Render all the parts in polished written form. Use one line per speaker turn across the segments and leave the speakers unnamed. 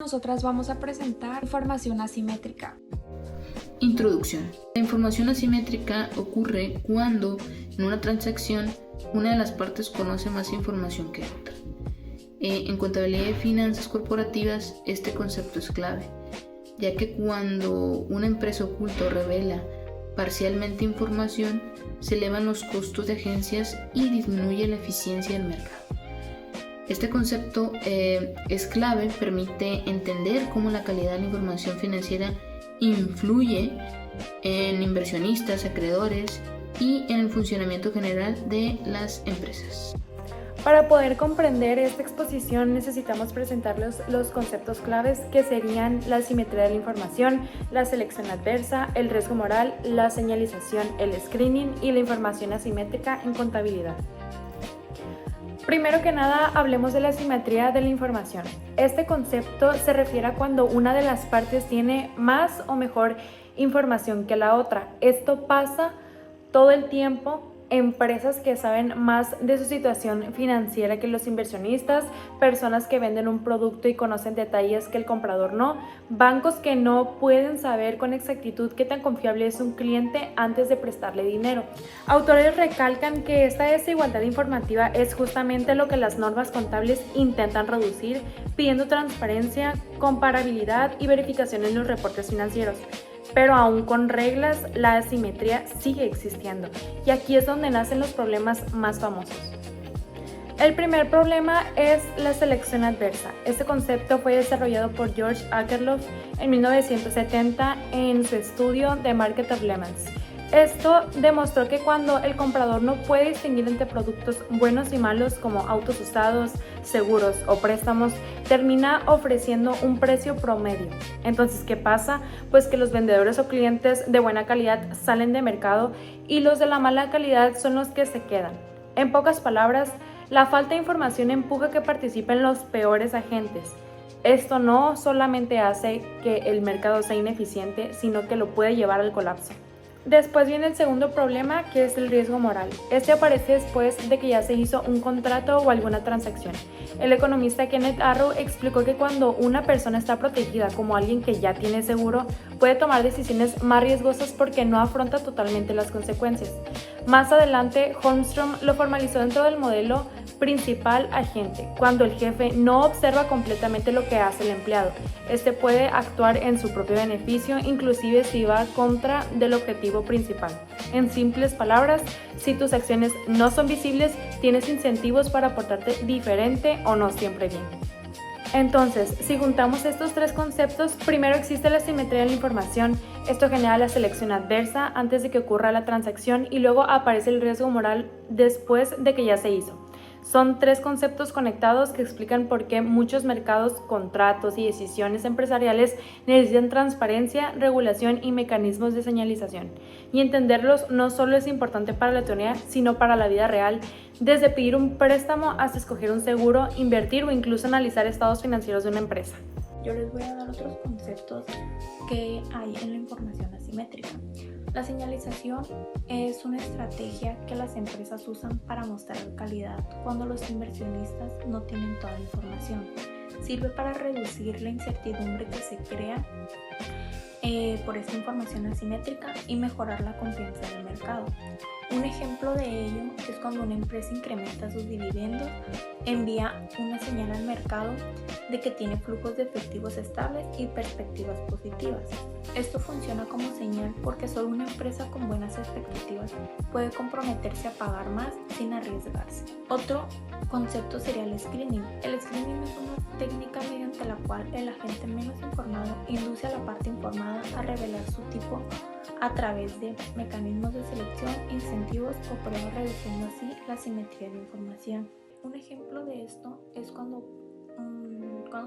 Nosotras vamos a presentar información asimétrica.
Introducción. La información asimétrica ocurre cuando en una transacción una de las partes conoce más información que otra. En contabilidad y finanzas corporativas este concepto es clave, ya que cuando una empresa oculta o revela parcialmente información, se elevan los costos de agencias y disminuye la eficiencia del mercado. Este concepto es clave, permite entender cómo la calidad de la información financiera influye en inversionistas, acreedores y en el funcionamiento general de las empresas.
Para poder comprender esta exposición necesitamos presentarles los conceptos claves que serían la asimetría de la información, la selección adversa, el riesgo moral, la señalización, el screening y la información asimétrica en contabilidad. Primero que nada, hablemos de la asimetría de la información. Este concepto se refiere a cuando una de las partes tiene más o mejor información que la otra. Esto pasa todo el tiempo. Empresas que saben más de su situación financiera que los inversionistas, personas que venden un producto y conocen detalles que el comprador no, bancos que no pueden saber con exactitud qué tan confiable es un cliente antes de prestarle dinero. Autores recalcan que esta desigualdad informativa es justamente lo que las normas contables intentan reducir, pidiendo transparencia, comparabilidad y verificación en los reportes financieros. Pero aún con reglas, la asimetría sigue existiendo y aquí es donde nacen los problemas más famosos. El primer problema es la selección adversa. Este concepto fue desarrollado por George Akerlof en 1970 en su estudio The Market of Lemons. Esto demostró que cuando el comprador no puede distinguir entre productos buenos y malos como autos usados, seguros o préstamos, termina ofreciendo un precio promedio. Entonces, ¿qué pasa? Pues que los vendedores o clientes de buena calidad salen de mercado y los de la mala calidad son los que se quedan. En pocas palabras, la falta de información empuja a que participen los peores agentes. Esto no solamente hace que el mercado sea ineficiente, sino que lo puede llevar al colapso. Después viene el segundo problema, que es el riesgo moral. Este aparece después de que ya se hizo un contrato o alguna transacción. El economista Kenneth Arrow explicó que cuando una persona está protegida como alguien que ya tiene seguro, puede tomar decisiones más riesgosas porque no afronta totalmente las consecuencias. Más adelante, Holmstrom lo formalizó dentro del modelo principal agente, cuando el jefe no observa completamente lo que hace el empleado. Este puede actuar en su propio beneficio, inclusive si va contra del objetivo principal. En simples palabras, si tus acciones no son visibles, tienes incentivos para portarte diferente o no siempre bien. Entonces, si juntamos estos tres conceptos, primero existe la simetría de la información. Esto genera la selección adversa antes de que ocurra la transacción y luego aparece el riesgo moral después de que ya se hizo. Son tres conceptos conectados que explican por qué muchos mercados, contratos y decisiones empresariales necesitan transparencia, regulación y mecanismos de señalización. Y entenderlos no solo es importante para la teoría, sino para la vida real, desde pedir un préstamo hasta escoger un seguro, invertir o incluso analizar estados financieros de una empresa.
Yo les voy a dar otros conceptos que hay en la información asimétrica. La señalización es una estrategia que las empresas usan para mostrar calidad cuando los inversionistas no tienen toda la información. Sirve para reducir la incertidumbre que se crea por esta información asimétrica y mejorar la confianza del mercado. Un ejemplo de ello es cuando una empresa incrementa sus dividendos, envía una señal al mercado de que tiene flujos de efectivos estables y perspectivas positivas. Esto funciona como señal porque solo una empresa con buenas expectativas puede comprometerse a pagar más sin arriesgarse. Otro concepto sería el screening. El screening es una técnica mediante la cual el agente menos informado induce a la parte informada a revelar su tipo a través de mecanismos de selección, incentivos o pruebas, reduciendo así la simetría de información. Un ejemplo de esto es cuando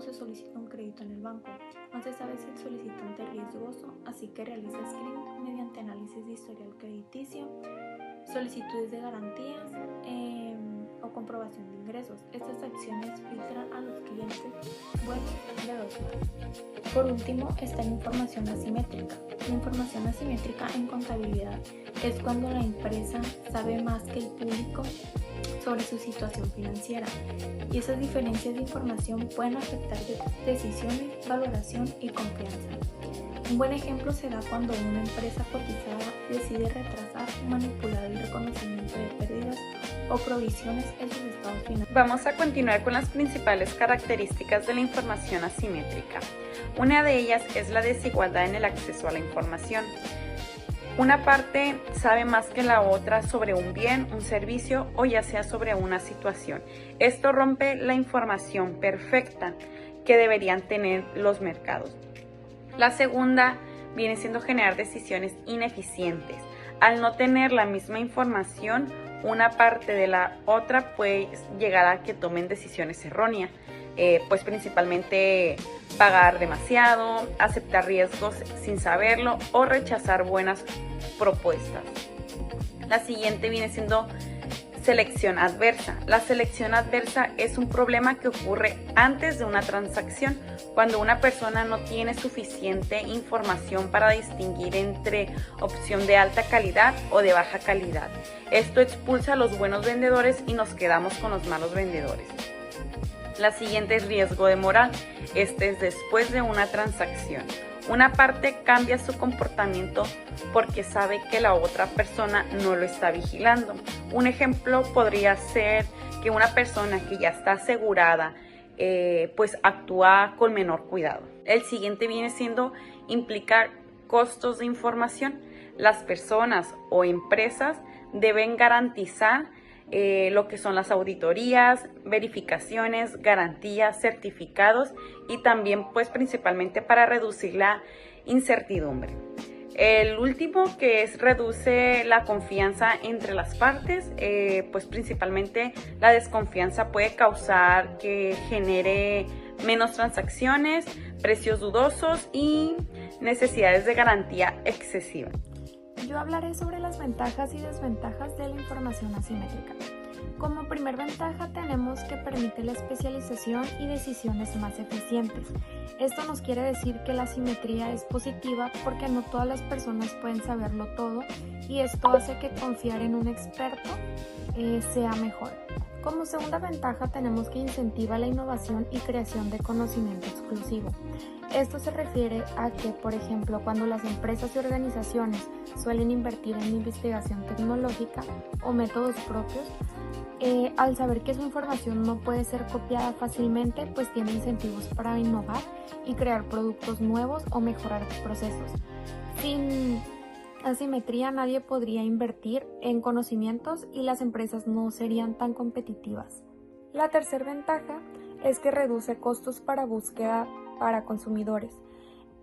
se solicita un crédito en el banco. No se sabe si el solicitante es riesgoso, así que realiza screening mediante análisis de historial crediticio, solicitudes de garantías o comprobación de ingresos. Estas acciones filtran a los clientes buenos de los malos. Por último está la información asimétrica. La información asimétrica en contabilidad es cuando la empresa sabe más que el público sobre su situación financiera, y esas diferencias de información pueden afectar decisiones, valoración y confianza. Un buen ejemplo se da cuando una empresa cotizada decide retrasar o manipular el reconocimiento de pérdidas o provisiones en sus estados financieros.
Vamos a continuar con las principales características de la información asimétrica. Una de ellas es la desigualdad en el acceso a la información. Una parte sabe más que la otra sobre un bien, un servicio o ya sea sobre una situación. Esto rompe la información perfecta que deberían tener los mercados. La segunda viene siendo generar decisiones ineficientes. Al no tener la misma información, una parte de la otra puede llegar a que tomen decisiones erróneas, pues principalmente pagar demasiado, aceptar riesgos sin saberlo o rechazar buenas propuestas. La siguiente viene siendo selección adversa. La selección adversa es un problema que ocurre antes de una transacción, cuando una persona no tiene suficiente información para distinguir entre opción de alta calidad o de baja calidad. Esto expulsa a los buenos vendedores y nos quedamos con los malos vendedores. La siguiente es riesgo de moral. Este es después de una transacción. Una parte cambia su comportamiento porque sabe que la otra persona no lo está vigilando. Un ejemplo podría ser que una persona que ya está asegurada pues actúa con menor cuidado. El siguiente viene siendo implicar costos de información. Las personas o empresas deben garantizar lo que son las auditorías, verificaciones, garantías, certificados y también pues principalmente para reducir la incertidumbre. El último que es reduce la confianza entre las partes, pues principalmente la desconfianza puede causar que genere menos transacciones, precios dudosos y necesidades de garantía excesiva.
Yo hablaré sobre las ventajas y desventajas de la información asimétrica. Como primer ventaja tenemos que permite la especialización y decisiones más eficientes. Esto nos quiere decir que la asimetría es positiva porque no todas las personas pueden saberlo todo y esto hace que confiar en un experto sea mejor. Como segunda ventaja tenemos que incentiva la innovación y creación de conocimiento exclusivo. Esto se refiere a que, por ejemplo, cuando las empresas y organizaciones suelen invertir en investigación tecnológica o métodos propios, al saber que su información no puede ser copiada fácilmente, pues tiene incentivos para innovar y crear productos nuevos o mejorar procesos. Sin asimetría nadie podría invertir en conocimientos y las empresas no serían tan competitivas. La tercera ventaja es que reduce costos para búsqueda para consumidores.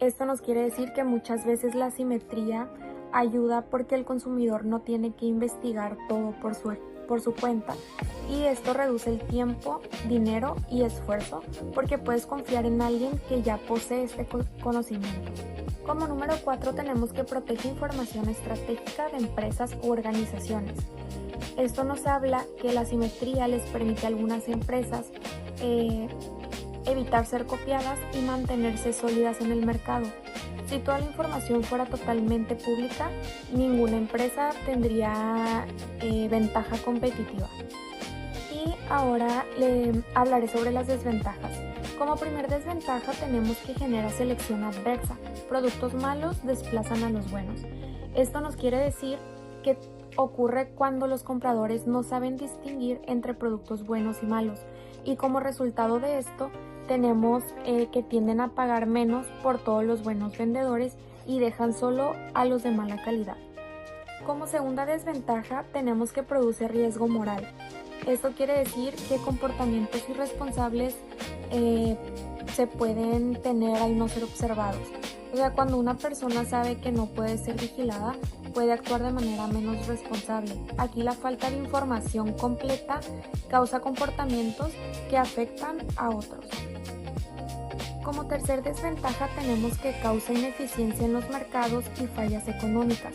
Esto nos quiere decir que muchas veces la asimetría ayuda porque el consumidor no tiene que investigar todo por su cuenta y esto reduce el tiempo, dinero y esfuerzo porque puedes confiar en alguien que ya posee este conocimiento. Como número 4 tenemos que proteger información estratégica de empresas u organizaciones. Esto nos habla que la asimetría les permite a algunas empresas evitar ser copiadas y mantenerse sólidas en el mercado. Si toda la información fuera totalmente pública, ninguna empresa tendría ventaja competitiva. Y ahora hablaré sobre las desventajas. Como primer desventaja tenemos que generar selección adversa. Productos malos desplazan a los buenos. Esto nos quiere decir que ocurre cuando los compradores no saben distinguir entre productos buenos y malos. Y como resultado de esto, tenemos que tienden a pagar menos por todos los buenos vendedores y dejan solo a los de mala calidad. Como segunda desventaja tenemos que produce riesgo moral. Esto quiere decir que comportamientos irresponsables se pueden tener al no ser observados. O sea, cuando una persona sabe que no puede ser vigilada, puede actuar de manera menos responsable. Aquí la falta de información completa causa comportamientos que afectan a otros. Como tercer desventaja tenemos que causa ineficiencia en los mercados y fallas económicas.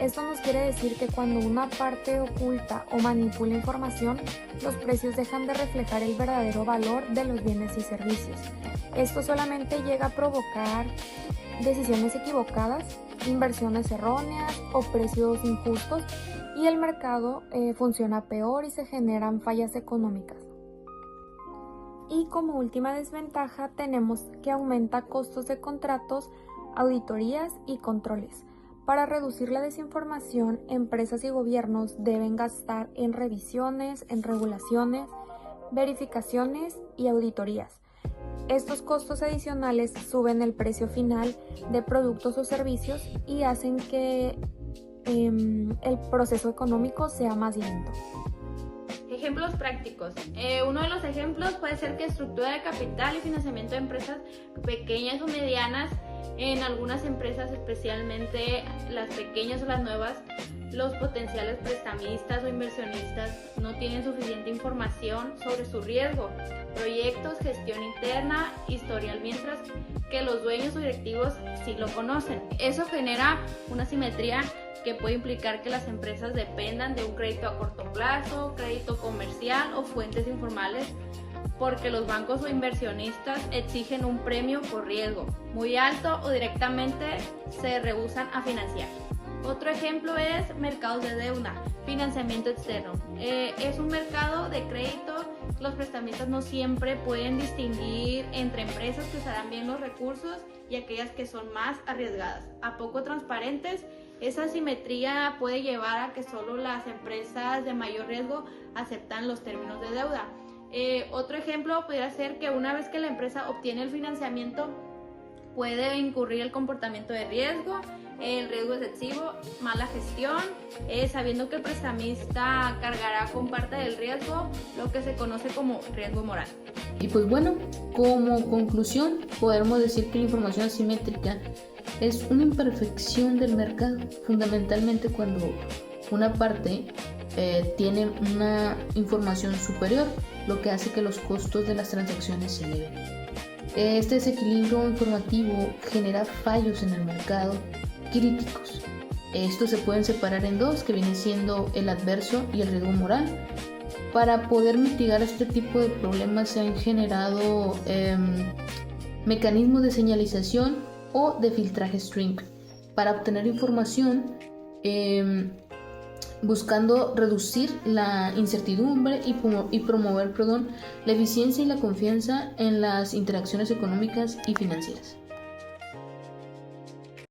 Esto nos quiere decir que cuando una parte oculta o manipula información, los precios dejan de reflejar el verdadero valor de los bienes y servicios. Esto solamente llega a provocar decisiones equivocadas, inversiones erróneas o precios injustos y el mercado funciona peor y se generan fallas económicas. Y como última desventaja tenemos que aumenta costos de contratos, auditorías y controles. Para reducir la desinformación, empresas y gobiernos deben gastar en revisiones, en regulaciones, verificaciones y auditorías. Estos costos adicionales suben el precio final de productos o servicios y hacen que el proceso económico sea más lento.
Ejemplos prácticos. Uno de los ejemplos puede ser que estructura de capital y financiamiento de empresas pequeñas o medianas. En algunas empresas, especialmente las pequeñas o las nuevas, los potenciales prestamistas o inversionistas no tienen suficiente información sobre su riesgo, proyectos, gestión interna, historial, mientras que los dueños o directivos sí lo conocen. Eso genera una asimetría que puede implicar que las empresas dependan de un crédito a corto plazo, crédito comercial o fuentes informales, porque los bancos o inversionistas exigen un premio por riesgo muy alto o directamente se rehúsan a financiar. Otro ejemplo es mercados de deuda, financiamiento externo. Es un mercado de crédito. Los prestamistas no siempre pueden distinguir entre empresas que usarán bien los recursos y aquellas que son más arriesgadas, a poco transparentes. Esa asimetría puede llevar a que solo las empresas de mayor riesgo aceptan los términos de deuda. Otro ejemplo podría ser que una vez que la empresa obtiene el financiamiento puede incurrir el comportamiento de riesgo, el riesgo excesivo, mala gestión, sabiendo que el prestamista cargará con parte del riesgo, lo que se conoce como riesgo moral.
Y pues bueno, como conclusión podemos decir que la información asimétrica es una imperfección del mercado, fundamentalmente cuando una parte tiene una información superior, lo que hace que los costos de las transacciones se eleven. Este desequilibrio informativo genera fallos en el mercado críticos. Estos se pueden separar en dos, que vienen siendo el adverso y el riesgo moral. Para poder mitigar este tipo de problemas se han generado mecanismos de señalización o de filtraje string para obtener información, buscando reducir la incertidumbre y promover la eficiencia y la confianza en las interacciones económicas y financieras.